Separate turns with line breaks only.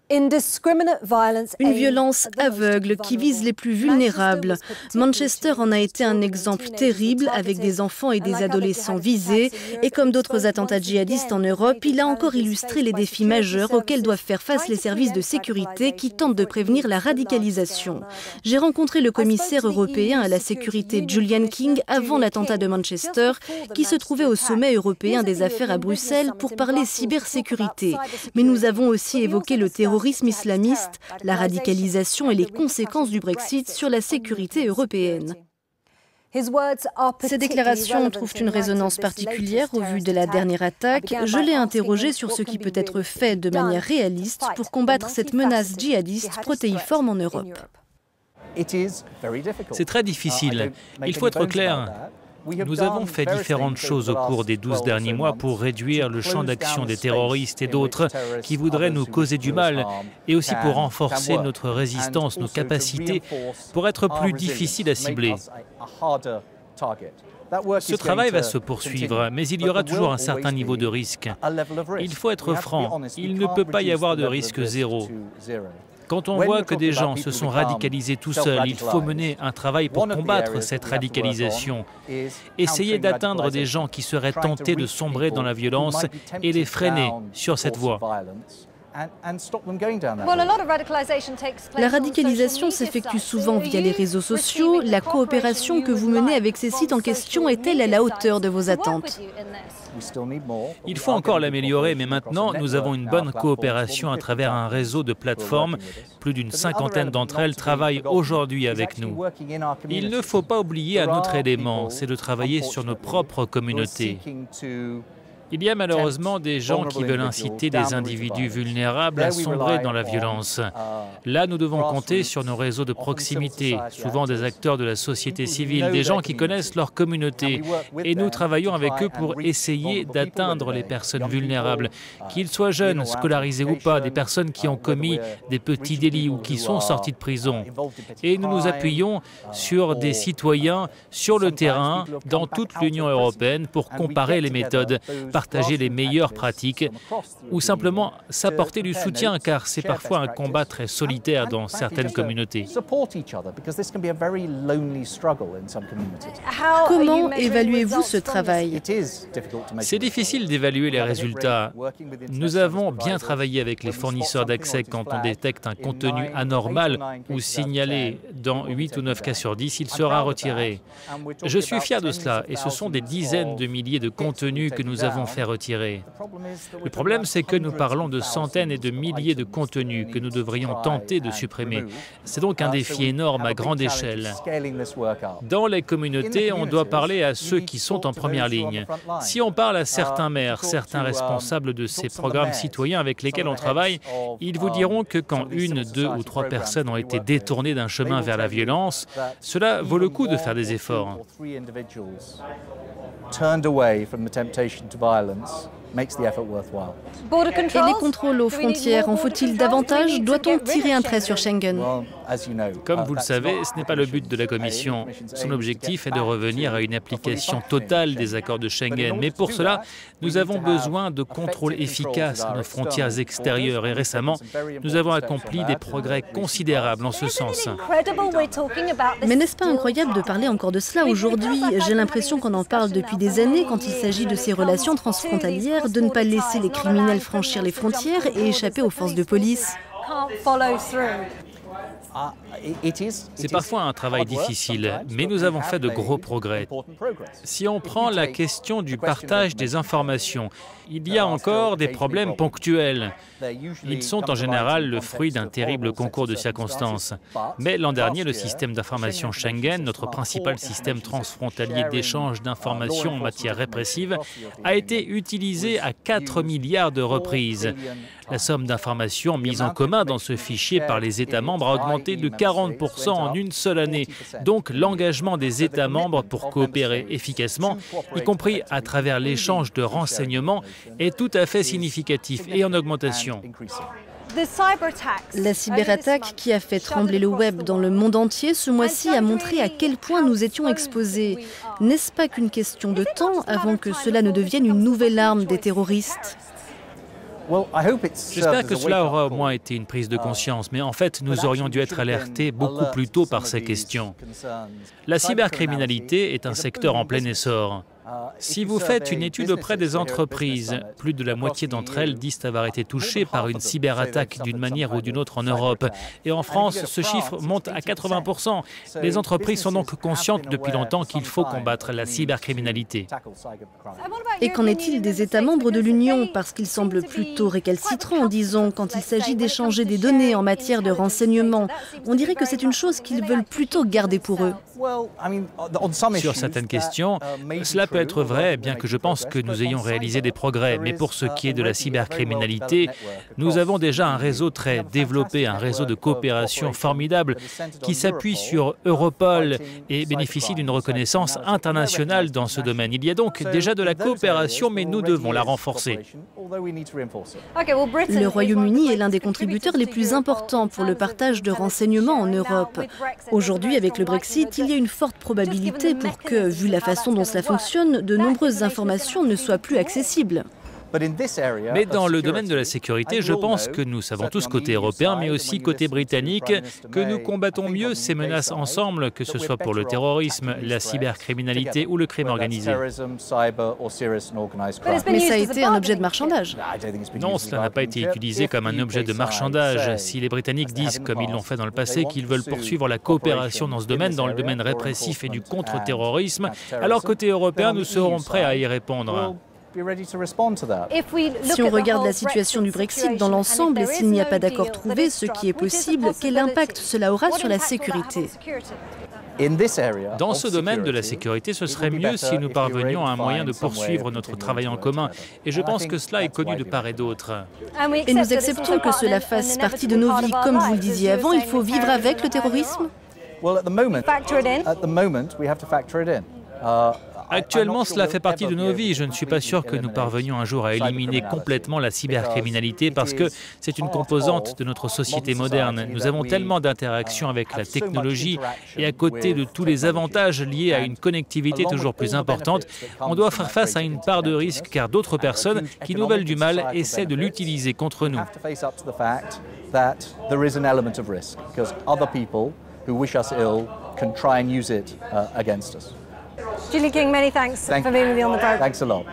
Une violence aveugle qui vise les plus vulnérables. Manchester en a été un exemple terrible avec des enfants et des adolescents visés. Et comme d'autres attentats djihadistes en Europe, il a encore illustré les défis majeurs auxquels doivent faire face les services de sécurité qui tentent de prévenir la radicalisation. J'ai rencontré le commissaire européen à la sécurité Julian King avant l'attentat de Manchester, qui se trouvait au sommet européen des affaires à Bruxelles pour parler cybersécurité. Mais nous avons aussi évoqué le terrorisme islamiste, la radicalisation et les conséquences du Brexit sur la sécurité européenne. Ces déclarations trouvent une résonance particulière au vu de la dernière attaque. Je l'ai interrogé sur ce qui peut être fait de manière réaliste pour combattre cette menace djihadiste protéiforme en Europe.
C'est très difficile. Il faut être clair. Nous avons fait différentes choses au cours des 12 derniers mois pour réduire le champ d'action des terroristes et d'autres qui voudraient nous causer du mal, et aussi pour renforcer notre résistance, nos capacités, pour être plus difficiles à cibler. Ce travail va se poursuivre, mais il y aura toujours un certain niveau de risque. Il faut être franc, il ne peut pas y avoir de risque zéro. Quand on voit que des gens se sont radicalisés tout seuls, il faut mener un travail pour combattre cette radicalisation. Essayer d'atteindre des gens qui seraient tentés de sombrer dans la violence et les freiner sur cette voie.
La radicalisation s'effectue souvent via les réseaux sociaux. La coopération que vous menez avec ces sites en question est-elle à la hauteur de vos attentes ?
Il faut encore l'améliorer, mais maintenant, nous avons une bonne coopération à travers un réseau de plateformes. Plus d'une cinquantaine d'entre elles travaillent aujourd'hui avec nous. Il ne faut pas oublier un autre élément, c'est de travailler sur nos propres communautés. Il y a malheureusement des gens qui veulent inciter des individus vulnérables à sombrer dans la violence. Là, nous devons compter sur nos réseaux de proximité, souvent des acteurs de la société civile, des gens qui connaissent leur communauté. Et nous travaillons avec eux pour essayer d'atteindre les personnes vulnérables, qu'ils soient jeunes, scolarisés ou pas, des personnes qui ont commis des petits délits ou qui sont sortis de prison. Et nous nous appuyons sur des citoyens sur le terrain, dans toute l'Union européenne, pour comparer les méthodes, partager les meilleures pratiques ou simplement s'apporter du soutien, car c'est parfois un combat très solitaire dans certaines communautés.
Comment évaluez-vous ce travail ?
C'est difficile d'évaluer les résultats. Nous avons bien travaillé avec les fournisseurs d'accès quand on détecte un contenu anormal ou signalé dans 8 ou 9 cas sur 10, il sera retiré. Je suis fier de cela et ce sont des dizaines de milliers de contenus que nous avons fait retirer. Le problème, c'est que nous parlons de centaines et de milliers de contenus que nous devrions tenter de supprimer. C'est donc un défi énorme à grande échelle. Dans les communautés, on doit parler à ceux qui sont en première ligne. Si on parle à certains maires, certains responsables de ces programmes citoyens avec lesquels on travaille, ils vous diront que quand 1, 2 ou 3 personnes ont été détournées d'un chemin vers la violence, cela vaut le coup de faire des efforts.
Et les contrôles aux frontières, en faut-il davantage? Doit-on tirer un trait sur Schengen?
Comme vous le savez, ce n'est pas le but de la Commission. Son objectif est de revenir à une application totale des accords de Schengen. Mais pour cela, nous avons besoin de contrôles efficaces à nos frontières extérieures. Et récemment, nous avons accompli des progrès considérables en ce sens.
Mais n'est-ce pas incroyable de parler encore de cela aujourd'hui? J'ai l'impression qu'on en parle depuis des années quand il s'agit de ces relations transfrontalières, de ne pas laisser les criminels franchir les frontières et échapper aux forces de police.
C'est parfois un travail difficile, mais nous avons fait de gros progrès. Si on prend la question du partage des informations, il y a encore des problèmes ponctuels. Ils sont en général le fruit d'un terrible concours de circonstances. Mais l'an dernier, le système d'information Schengen, notre principal système transfrontalier d'échange d'informations en matière répressive, a été utilisé à 4 milliards de reprises. La somme d'informations mises en commun dans ce fichier par les États membres a augmenté de 40% en une seule année. Donc l'engagement des États membres pour coopérer efficacement, y compris à travers l'échange de renseignements, est tout à fait significatif et en augmentation.
La cyberattaque qui a fait trembler le web dans le monde entier ce mois-ci a montré à quel point nous étions exposés. N'est-ce pas qu'une question de temps avant que cela ne devienne une nouvelle arme des terroristes ?
J'espère que cela aura au moins été une prise de conscience, mais en fait, nous aurions dû être alertés beaucoup plus tôt par ces questions. La cybercriminalité est un secteur en plein essor. Si vous faites une étude auprès des entreprises, plus de la moitié d'entre elles disent avoir été touchées par une cyberattaque d'une manière ou d'une autre en Europe. Et en France, ce chiffre monte à 80%. Les entreprises sont donc conscientes depuis longtemps qu'il faut combattre la cybercriminalité.
Et qu'en est-il des États membres de l'Union? Parce qu'ils semblent plutôt récalcitrants, disons, quand il s'agit d'échanger des données en matière de renseignement. On dirait que c'est une chose qu'ils veulent plutôt garder pour eux.
Sur certaines questions, cela peut être vrai, bien que je pense que nous ayons réalisé des progrès. Mais pour ce qui est de la cybercriminalité, nous avons déjà un réseau très développé, un réseau de coopération formidable qui s'appuie sur Europol et bénéficie d'une reconnaissance internationale dans ce domaine. Il y a donc déjà de la coopération, mais nous devons la renforcer.
Le Royaume-Uni est l'un des contributeurs les plus importants pour le partage de renseignements en Europe. Aujourd'hui, avec le Brexit, il y a une forte probabilité pour que, vu la façon dont cela fonctionne, de nombreuses informations ne soient plus accessibles.
Mais dans le domaine de la sécurité, je pense que nous savons tous côté européen, mais aussi côté britannique, que nous combattons mieux ces menaces ensemble, que ce soit pour le terrorisme, la cybercriminalité ou le crime organisé.
Mais ça a été un objet de marchandage.
Non, cela n'a pas été utilisé comme un objet de marchandage. Si les Britanniques disent, comme ils l'ont fait dans le passé, qu'ils veulent poursuivre la coopération dans ce domaine, dans le domaine répressif et du contre-terrorisme, alors côté européen, nous serons prêts à y répondre.
Si on regarde la situation du Brexit dans l'ensemble et s'il n'y a pas d'accord trouvé, ce qui est possible, quel impact cela aura sur la sécurité?
Dans ce domaine de la sécurité, ce serait mieux si nous parvenions à un moyen de poursuivre notre travail en commun. Et je pense que cela est connu de part et d'autre.
Et nous acceptons que cela fasse partie de nos vies. Comme vous le disiez avant, il faut vivre avec le terrorisme?
Actuellement, cela fait partie de nos vies. Je ne suis pas sûr que nous parvenions un jour à éliminer complètement la cybercriminalité parce que c'est une composante de notre société moderne. Nous avons tellement d'interactions avec la technologie et à côté de tous les avantages liés à une connectivité toujours plus importante, on doit faire face à une part de risque car d'autres personnes qui nous veulent du mal essaient de l'utiliser contre nous.
Julie King, many thanks for being with me on the program.
Thanks a lot.